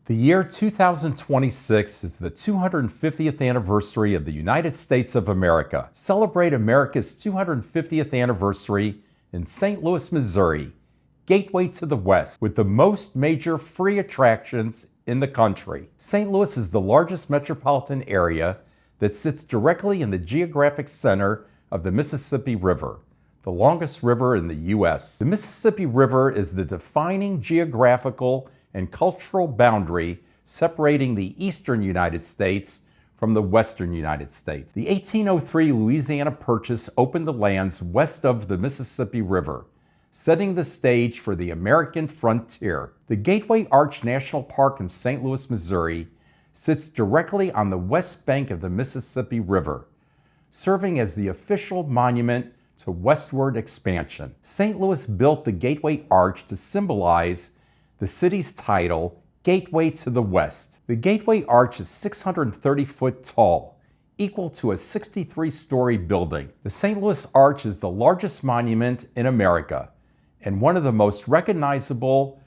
The year 2026 is the 250th anniversary of the United States of America. Celebrate America's 250th anniversary in St. Louis, Missouri, gateway to the West, with the most major free attractions in the country. St. Louis is the largest metropolitan area that sits directly in the geographic center of the Mississippi River, the longest river in the U.S. The Mississippi River is the defining geographical and cultural boundary separating the eastern United States from the western United States. The 1803 Louisiana Purchase opened the lands west of the Mississippi River, setting the stage for the American frontier. The Gateway Arch National Park in St. Louis, Missouri, sits directly on the west bank of the Mississippi River, serving as the official monument to westward expansion. St. Louis built the Gateway Arch to symbolize the city's title, Gateway to the West. The Gateway Arch is 630 foot tall, equal to a 63-story building. The St. Louis Arch is the largest monument in America and one of the most recognizable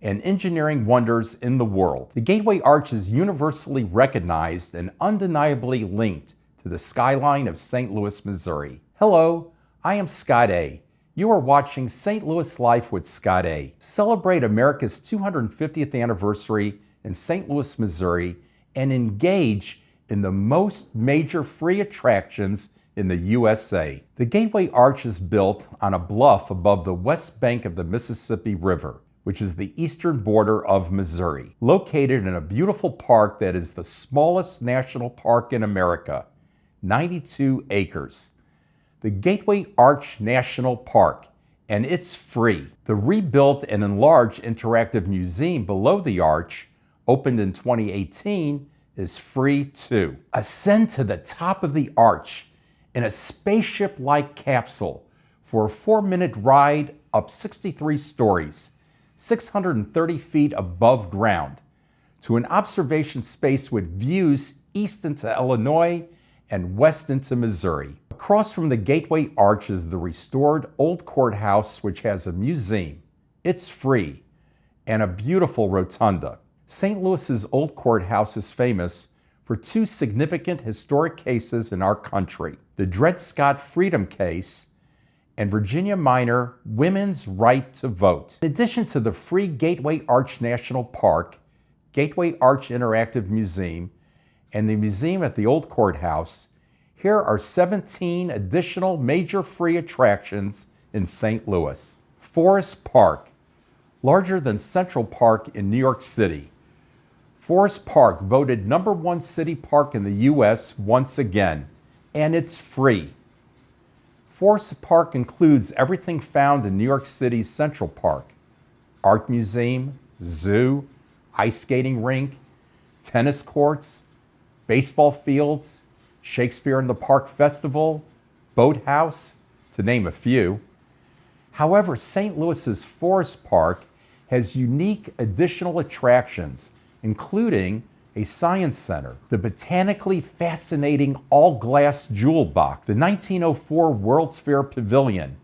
and engineering wonders in the world. The Gateway Arch is universally recognized and undeniably linked to the skyline of St. Louis, Missouri. Hello, I am Scott A. You are watching St. Louis Life with Scott A. Celebrate America's 250th anniversary in St. Louis, Missouri, and engage in the most major free attractions in the USA. The Gateway Arch is built on a bluff above the west bank of the Mississippi River, which is the eastern border of Missouri, located in a beautiful park that is the smallest national park in America, 92 acres. The Gateway Arch National Park, and it's free. The rebuilt and enlarged interactive museum below the arch, opened in 2018, is free too. Ascend to the top of the arch in a spaceship-like capsule for a 4-minute ride up 63 stories, 630 feet above ground, to an observation space with views east into Illinois and west into Missouri. Across from the Gateway Arch is the restored Old Courthouse, which has a museum. It's free, and a beautiful rotunda. St. Louis's Old Courthouse is famous for two significant historic cases in our country: the Dred Scott Freedom Case and Virginia Minor Women's Right to Vote. In addition to the free Gateway Arch National Park, Gateway Arch Interactive Museum, and the museum at the Old Courthouse, here are 17 additional major free attractions in St. Louis. Forest Park, larger than Central Park in New York City. Forest Park voted #1 city park in the U.S. once again, and it's free. Forest Park includes everything found in New York City's Central Park: art museum, zoo, ice skating rink, tennis courts, baseball fields, Shakespeare in the Park Festival, Boathouse, to name a few. However, St. Louis's Forest Park has unique additional attractions, including a science center, the botanically fascinating all-glass jewel box, the 1904 World's Fair Pavilion,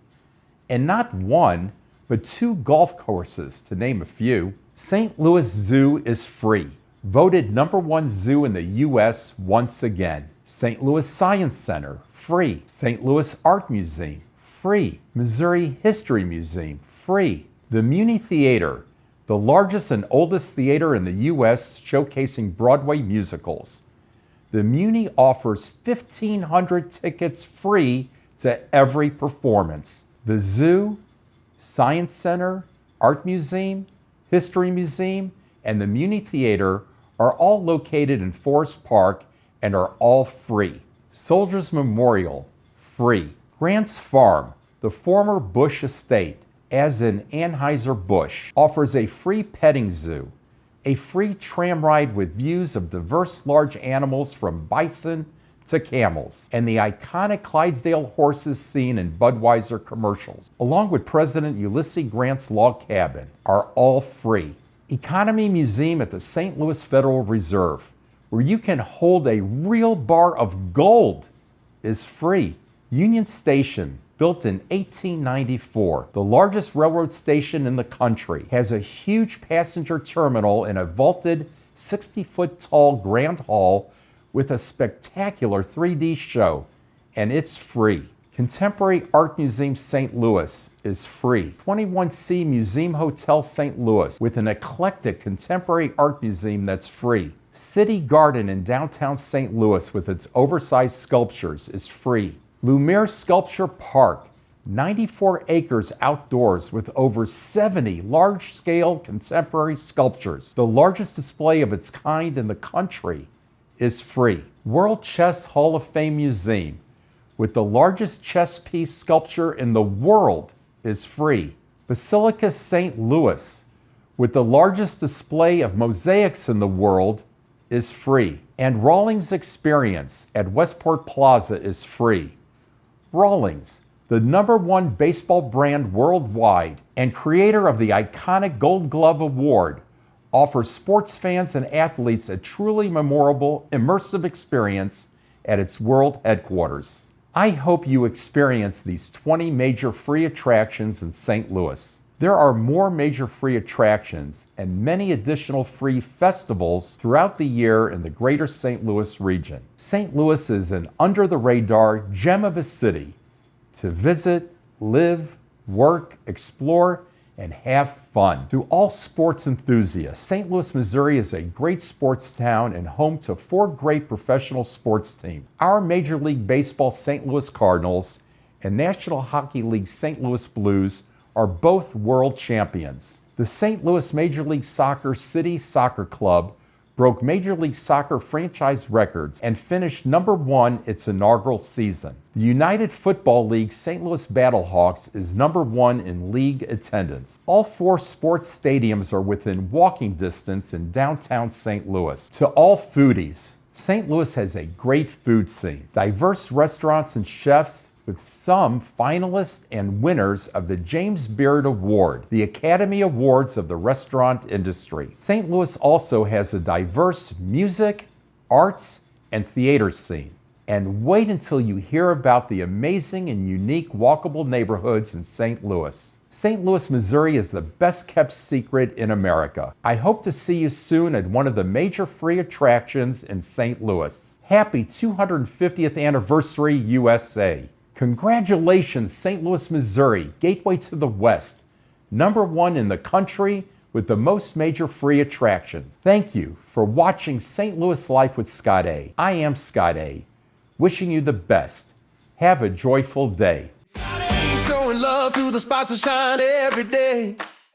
and not one, but 2 golf courses, to name a few. St. Louis Zoo is free, voted #1 zoo in the U.S. once again. St. Louis Science Center, free. St. Louis Art Museum, free. Missouri History Museum, free. The Muni Theater, the largest and oldest theater in the U.S. showcasing Broadway musicals. The Muni offers 1,500 tickets free to every performance. The Zoo, Science Center, Art Museum, History Museum, and the Muni Theater are all located in Forest Park and are all free. Soldiers Memorial, free. Grant's Farm, the former Bush estate, as in Anheuser-Busch, offers a free petting zoo, a free tram ride with views of diverse large animals from bison to camels, and the iconic Clydesdale horses seen in Budweiser commercials, along with President Ulysses Grant's log cabin, are all free. Economy Museum at the St. Louis Federal Reserve, where you can hold a real bar of gold, is free. Union Station, built in 1894. The largest railroad station in the country has a huge passenger terminal and a vaulted 60-foot tall Grand Hall with a spectacular 3D show, and it's free. Contemporary Art Museum St. Louis is free. 21C Museum Hotel St. Louis with an eclectic contemporary art museum that's free. City Garden in downtown St. Louis with its oversized sculptures is free. Lumiere Sculpture Park, 94 acres outdoors with over 70 large-scale contemporary sculptures. The largest display of its kind in the country is free. World Chess Hall of Fame Museum with the largest chess piece sculpture in the world is free. Basilica St. Louis with the largest display of mosaics in the world is free. And Rawlings Experience at Westport Plaza is free. Rawlings, the #1 baseball brand worldwide and creator of the iconic Gold Glove Award, offers sports fans and athletes a truly memorable, immersive experience at its world headquarters. I hope you experience these 20 major free attractions in St. Louis. There are more major free attractions and many additional free festivals throughout the year in the greater St. Louis region. St. Louis is an under-the-radar gem of a city to visit, live, work, explore, and have fun. To all sports enthusiasts, St. Louis, Missouri is a great sports town and home to 4 great professional sports teams. Our Major League Baseball St. Louis Cardinals and National Hockey League St. Louis Blues are both world champions. The St. Louis Major League Soccer City Soccer Club broke Major League Soccer franchise records and finished #1 its inaugural season. The United Football League St. Louis Battlehawks is #1 in league attendance. All 4 sports stadiums are within walking distance in downtown St. Louis. To all foodies, St. Louis has a great food scene, diverse restaurants and chefs, with some finalists and winners of the James Beard Award, the Academy Awards of the restaurant industry. St. Louis also has a diverse music, arts, and theater scene. And wait until you hear about the amazing and unique walkable neighborhoods in St. Louis. St. Louis, Missouri is the best kept secret in America. I hope to see you soon at one of the major free attractions in St. Louis. Happy 250th anniversary, USA. Congratulations, St. Louis, Missouri, gateway to the West, #1 in the country with the most major free attractions. Thank you for watching St. Louis Life with Scott A. I am Scott A. Wishing you the best. Have a joyful day. Scott A. Showing love to the spots that shine every day.